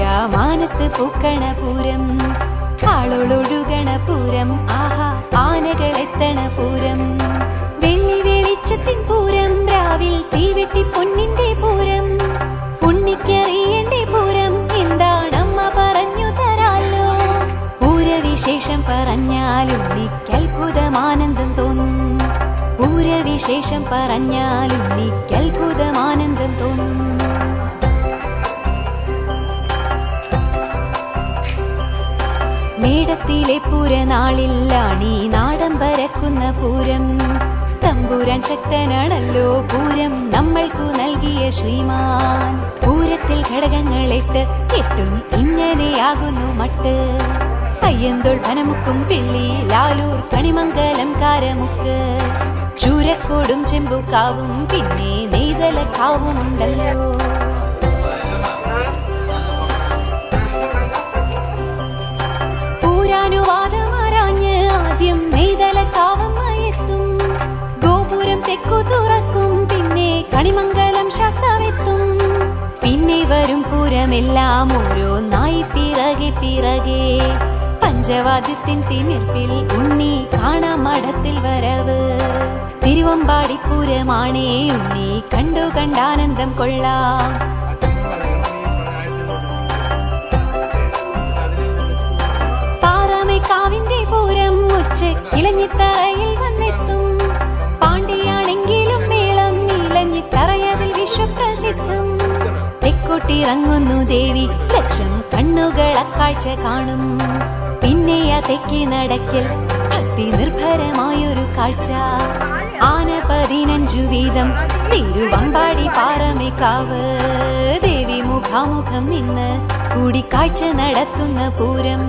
മാനത്ത് പൂക്കണ പൂരം, ആളൊഴുകണ പൂരം, ആഹാ ആനകളെത്തണ പൂരം. വെള്ളി വെളിച്ചത്തിൻ പൂരം, രാവിൽ തീവെട്ടി പൊന്നിന്റെ പൂരം. ഉണ്ണിക്കറിയണ്ടേ പൂരം എന്താണമ്മ പറഞ്ഞു തരാലോ. പൂരവിശേഷം പറഞ്ഞാൽ ഉണ്ണിക്ക് അത്ഭുതമാനന്ദം തോന്നും. പൂരവിശേഷം പറഞ്ഞാൽ ഉണ്ണിക്ക് അത്ഭുതമാനന്ദം തോന്നും. മേടത്തിലെ പൂരനാളിലാണീ നാടൻ പരക്കുന്ന പൂരം. തമ്പുരാൻ ശക്തനാണല്ലോ പൂരം നമ്മൾക്കു നൽകിയ ശ്രീമാൻ. പൂരത്തിൽ ഘടകങ്ങളെട്ട് എട്ടും ഇങ്ങനെയാകുന്നു മട്ട്. അയ്യന്തോൾ പനമുക്കും പിള്ളി, ലാലൂർ കണിമംഗലം കാരമുക്ക്, ചൂരക്കോടും ചെമ്പുക്കാവും പിന്നെ നെയ്തലക്കാവും ഉണ്ടല്ലോ. പൂരാനുവാദമാരാഞ്ഞ് ആദ്യം നെയ്തലക്കാവമ്മയെത്തും. ഗോപുരം തെക്കു തുറക്കും പിന്നെ കണിമംഗലം ശാസ്താവെത്തും. പിന്നെ വരും പൂരമെല്ലാം ഓരോന്നായി പിറകെ പിറകെ. പഞ്ചവാദ്യത്തിൻ തിമിർപ്പിൽ ഉണ്ണി കാണാം മഠത്തിൽ വരവ്. തിരുവമ്പാടി പൂരമാണേ ഉണ്ണി കണ്ടു കണ്ടാനന്ദം കൊള്ളാം. പാറമേക്കാവിന്റെ പൂരം ഉച്ചക്കിലഞ്ഞിത്തറയിൽ വന്നെത്തും. പാണ്ടിയാണെങ്കിലും മേളം ഇലഞ്ഞിത്തറയതിൽ വിശ്വപ്രസിദ്ധം. തെക്കോട്ടിറങ്ങുന്നു ദേവി, ലക്ഷം കണ്ണുകൾ അക്കാഴ്ച കാണും. പിന്നെ ആ തെക്കി നടക്കൽ ഭക്തി നിർഭരമായൊരു കാഴ്ച. ആന 15 വീതം തിരുവമ്പാടി പാറമേക്കാവ്. ദേവി മുഖാമുഖം നിന്ന് കൂടിക്കാഴ്ച നടത്തുന്ന പൂരം.